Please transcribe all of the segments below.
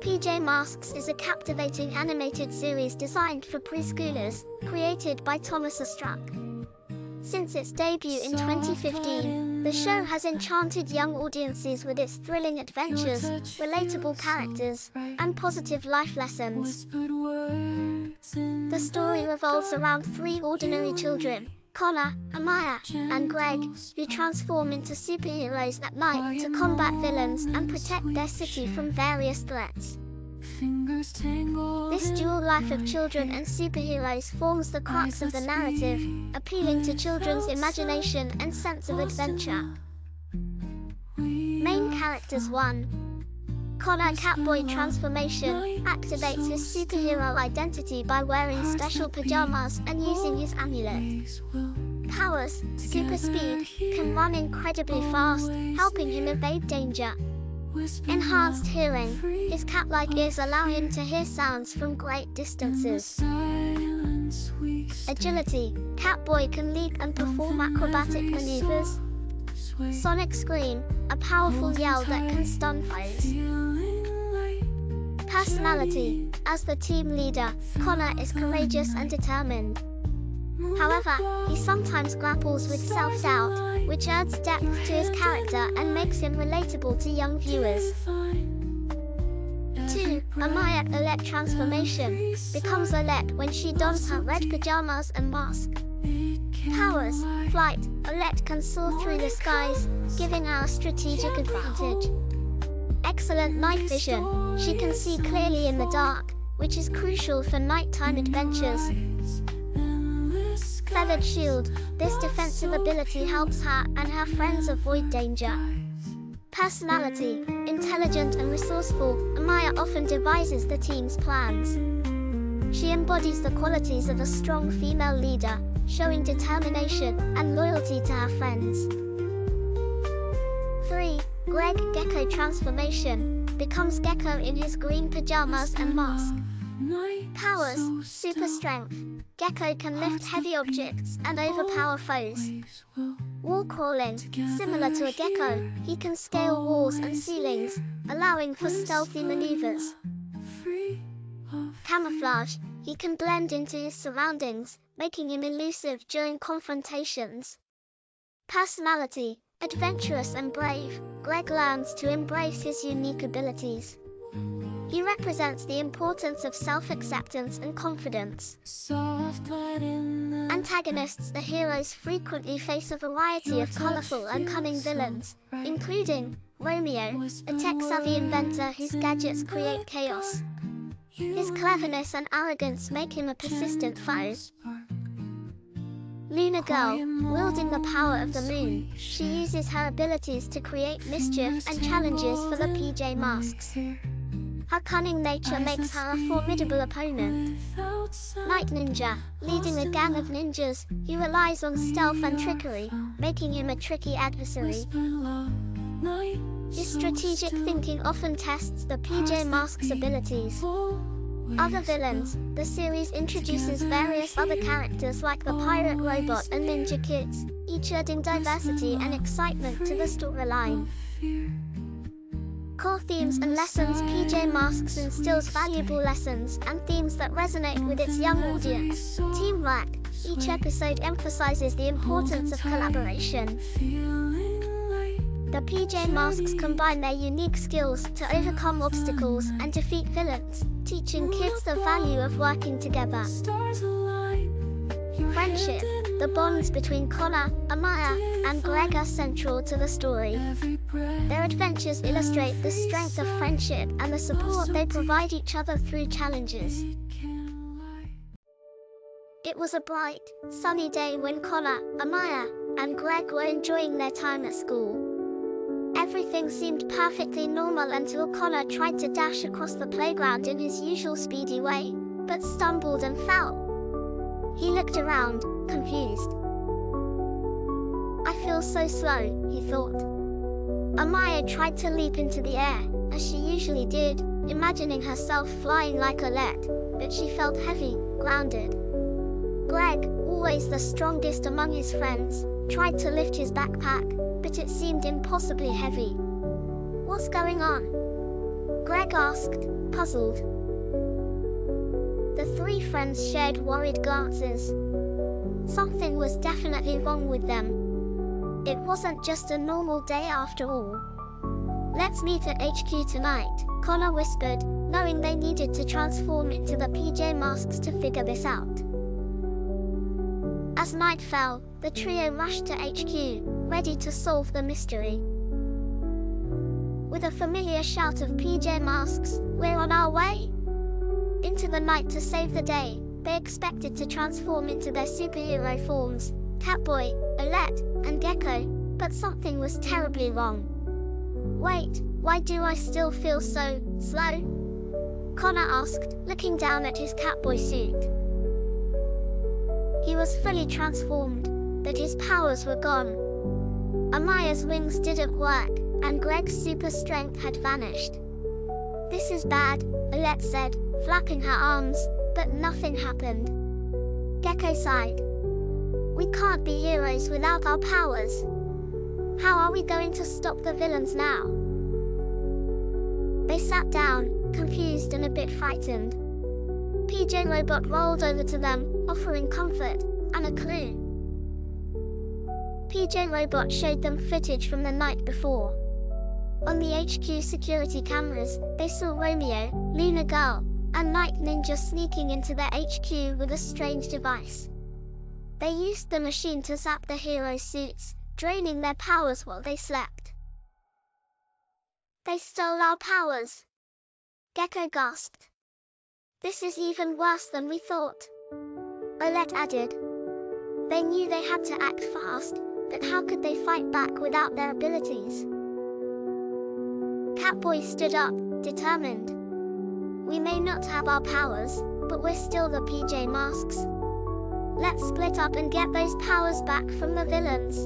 PJ Masks is a captivating animated series designed for preschoolers, created by Thomas Struck. Since its debut in 2015, the show has enchanted young audiences with its thrilling adventures, relatable characters, and positive life lessons. The story revolves around three ordinary children, Connor, Amaya, and Greg, who transform into superheroes at night to combat villains and protect their city from various threats. This dual life of children and superheroes forms the crux of the narrative, appealing to children's imagination and sense of adventure. Main characters 1. Connor Catboy transformation activates his superhero identity by wearing special pajamas and using his amulet. Powers, super speed, can run incredibly fast, helping him evade danger. Enhanced hearing, his cat-like ears allow him to hear sounds from great distances. Agility, Catboy can leap and perform acrobatic maneuvers. Sonic Scream, a powerful yell that can stun foes. Personality, as the team leader, Connor is courageous and determined. However, he sometimes grapples with self-doubt, which adds depth to his character and makes him relatable to young viewers. 2. Amaya Alette transformation becomes Alette when she dons her red pajamas and mask. Powers, flight, Alette can soar through the skies, giving her a strategic advantage. Excellent night vision, she can see clearly in the dark, which is crucial for nighttime adventures. Feathered Shield, this defensive ability helps her and her friends avoid danger. Personality, intelligent and resourceful, Amaya often devises the team's plans. She embodies the qualities of a strong female leader, showing determination and loyalty to her friends. 3. Greg Gecko transformation becomes Gecko in his green pajamas and mask. Powers, super strength, Gecko can lift heavy objects and overpower foes. Wall crawling, similar to a gecko, he can scale walls and ceilings, allowing for stealthy maneuvers. Camouflage, he can blend into his surroundings, making him elusive during confrontations. Personality, adventurous and brave, Greg learns to embrace his unique abilities. He represents the importance of self-acceptance and confidence. Antagonists, the heroes frequently face a variety of colorful and cunning villains, including Romeo, a tech-savvy inventor whose gadgets create chaos. His cleverness and arrogance make him a persistent foe. Luna Girl, wielding the power of the moon, she uses her abilities to create mischief and challenges for the PJ Masks. Her cunning nature makes her a formidable opponent. Night Ninja, leading a gang of ninjas, he relies on stealth and trickery, making him a tricky adversary. His strategic thinking often tests the PJ Masks' abilities. Other villains, the series introduces various other characters like the pirate robot and ninja kids, each adding diversity and excitement to the storyline. Core themes and lessons, PJ Masks instills valuable lessons and themes that resonate with its young audience. Teamwork, each episode emphasizes the importance of collaboration. The PJ Masks combine their unique skills to overcome obstacles and defeat villains, teaching kids the value of working together. Friendship, the bonds between Connor, Amaya, and Greg are central to the story. Their adventures illustrate the strength of friendship and the support they provide each other through challenges. It was a bright, sunny day when Connor, Amaya, and Greg were enjoying their time at school. Everything seemed perfectly normal until Connor tried to dash across the playground in his usual speedy way, but stumbled and fell. He looked around, confused. "I feel so slow," he thought. Amaya tried to leap into the air, as she usually did, imagining herself flying like Alette, but she felt heavy, grounded. Greg, always the strongest among his friends, tried to lift his backpack, but it seemed impossibly heavy. "What's going on?" Greg asked, puzzled. The three friends shared worried glances. Something was definitely wrong with them. It wasn't just a normal day after all. Let's meet at HQ tonight, Connor whispered, knowing they needed to transform into the PJ Masks to figure this out. As night fell, the trio rushed to HQ, ready to solve the mystery. With a familiar shout of PJ Masks, "We're on our way!" into the night to save the day, they expected to transform into their superhero forms, Catboy, Olette, and Gecko, but something was terribly wrong. "Wait, why do I still feel so slow?" Connor asked, looking down at his Catboy suit. He was fully transformed, but his powers were gone. Amaya's wings didn't work, and Greg's super strength had vanished. "This is bad," Olette said, flapping her arms, but nothing happened. Gecko sighed. "We can't be heroes without our powers. How are we going to stop the villains now?" They sat down, confused and a bit frightened. PJ Robot rolled over to them, offering comfort and a clue. PJ Robot showed them footage from the night before. On the HQ security cameras, they saw Romeo, Luna Girl, and Night Ninja sneaking into their HQ with a strange device. They used the machine to zap the heroes' suits, draining their powers while they slept. "They stole our powers!" Gecko gasped. "This is even worse than we thought," Olette added. They knew they had to act fast, but how could they fight back without their abilities? Catboy stood up, determined. "We may not have our powers, but we're still the PJ Masks. Let's split up and get those powers back from the villains."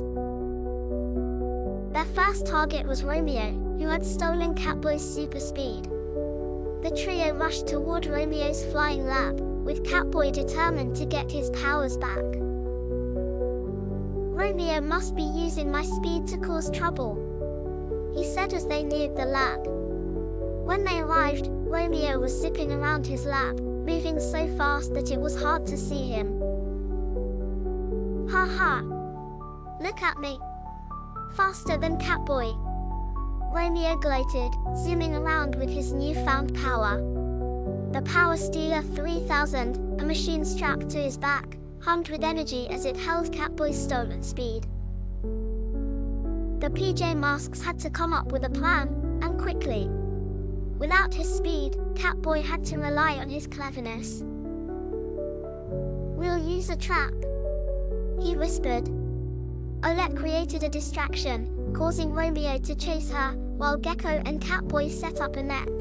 Their first target was Romeo, who had stolen Catboy's super speed. The trio rushed toward Romeo's flying lab, with Catboy determined to get his powers back. "Romeo must be using my speed to cause trouble," he said as they neared the lab. When they arrived, Romeo was zipping around his lab, moving so fast that it was hard to see him. "Ha ha! Look at me! Faster than Catboy!" Romeo gloated, zooming around with his newfound power. The Power Stealer 3000, a machine strapped to his back, hummed with energy as it held Catboy's stolen speed. The PJ Masks had to come up with a plan, and quickly. Without his speed, Catboy had to rely on his cleverness. "We'll use a trap," he whispered. Olette created a distraction, causing Romeo to chase her, while Gecko and Catboy set up a net.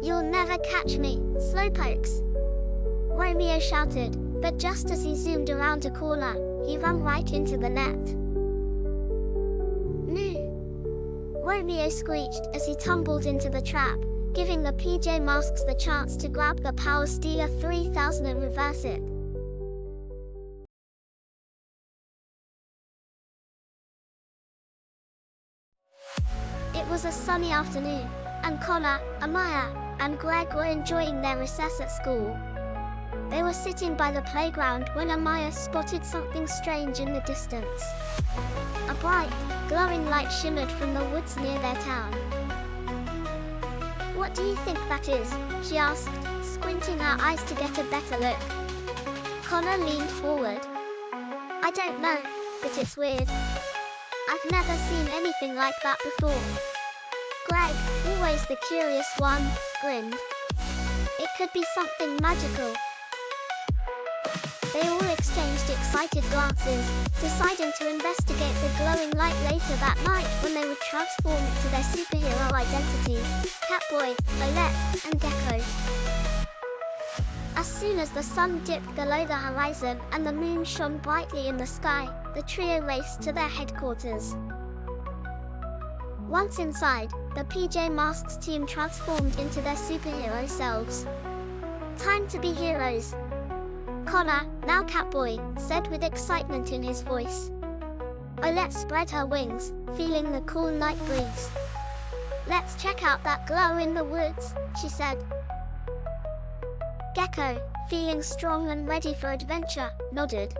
"You'll never catch me, slowpokes!" Romeo shouted, but just as he zoomed around a corner, he ran right into the net. "No!" Romeo screeched as he tumbled into the trap, giving the PJ Masks the chance to grab the Power Stealer 3000 and reverse it. It was a sunny afternoon, and Connor, Amaya, and Greg were enjoying their recess at school. They were sitting by the playground when Amaya spotted something strange in the distance. A bright, glowing light shimmered from the woods near their town. "What do you think that is?" she asked, squinting her eyes to get a better look. Connor leaned forward. "I don't know, but it's weird. I've never seen anything like that before." Greg, always the curious one, grinned. "It could be something magical." They all exchanged excited glances, deciding to investigate the glowing light later that night when they would transform into their superhero identities, Catboy, Olette, and Gecko. As soon as the sun dipped below the horizon and the moon shone brightly in the sky, the trio raced to their headquarters. Once inside, the PJ Masks team transformed into their superhero selves. "Time to be heroes," Connor, now Catboy, said with excitement in his voice. Olette spread her wings, feeling the cool night breeze. Let's check out that glow in the woods, she said. Gecko, feeling strong and ready for adventure, nodded.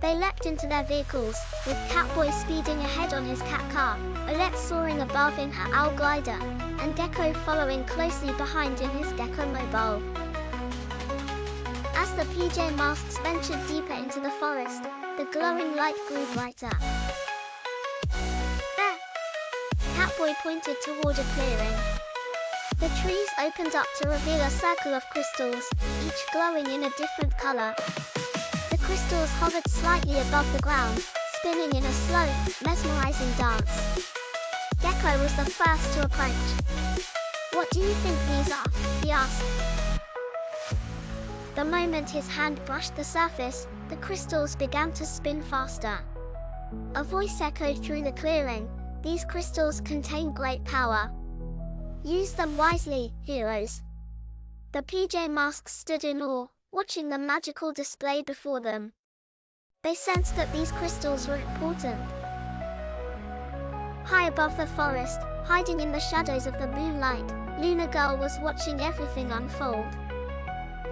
They leapt into their vehicles, with Catboy speeding ahead on his cat car, Olette soaring above in her owl glider, and Gecko following closely behind in his Gecko Mobile. As the PJ Masks ventured deeper into the forest, the glowing light grew brighter. There! Catboy pointed toward a clearing. The trees opened up to reveal a circle of crystals, each glowing in a different color. The crystals hovered slightly above the ground, spinning in a slow, mesmerizing dance. Gecko was the first to approach. "What do you think these are?" he asked. The moment his hand brushed the surface, the crystals began to spin faster. A voice echoed through the clearing. "These crystals contain great power. Use them wisely, heroes." The PJ Masks stood in awe, watching the magical display before them. They sensed that these crystals were important. High above the forest, hiding in the shadows of the moonlight, Luna Girl was watching everything unfold.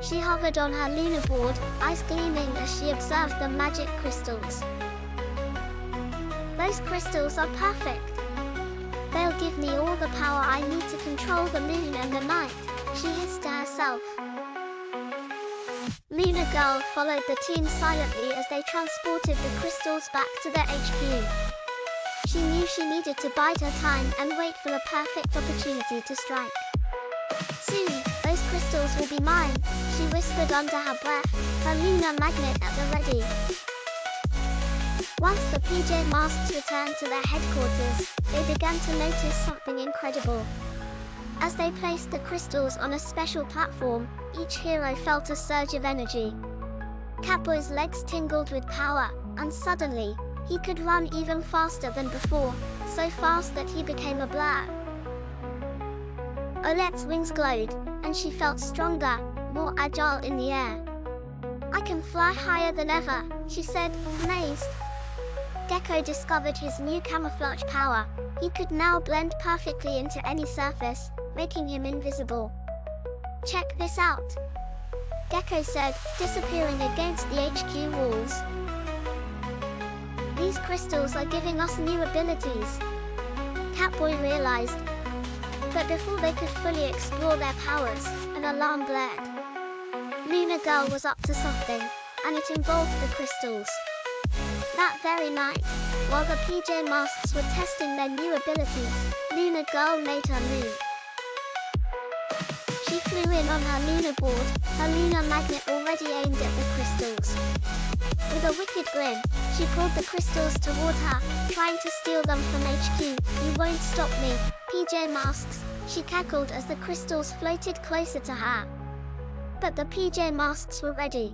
She hovered on her Luna board, eyes gleaming as she observed the magic crystals. "Those crystals are perfect. They'll give me all the power I need to control the moon and the night," she hissed to herself. Luna Girl followed the team silently as they transported the crystals back to their HQ. She knew she needed to bide her time and wait for the perfect opportunity to strike. "Soon, those crystals will be mine," she whispered under her breath, her lunar magnet at the ready. Once the PJ Masks returned to their headquarters, they began to notice something incredible. As they placed the crystals on a special platform, each hero felt a surge of energy. Catboy's legs tingled with power, and suddenly, he could run even faster than before, so fast that he became a blur. Olette's wings glowed, and she felt stronger, more agile in the air. "I can fly higher than ever," she said, amazed. Gecko discovered his new camouflage power. He could now blend perfectly into any surface, making him invisible. "Check this out," Gecko said, disappearing against the HQ walls. "These crystals are giving us new abilities," Catboy realized. But before they could fully explore their powers, an alarm blared. Luna Girl was up to something, and it involved the crystals. That very night, while the PJ Masks were testing their new abilities, Luna Girl made her move. She flew in on her Luna board, her lunar magnet already aimed at the crystals. With a wicked grin, she pulled the crystals toward her, trying to steal them from HQ. "You won't stop me, PJ Masks," she cackled as the crystals floated closer to her. But the PJ Masks were ready.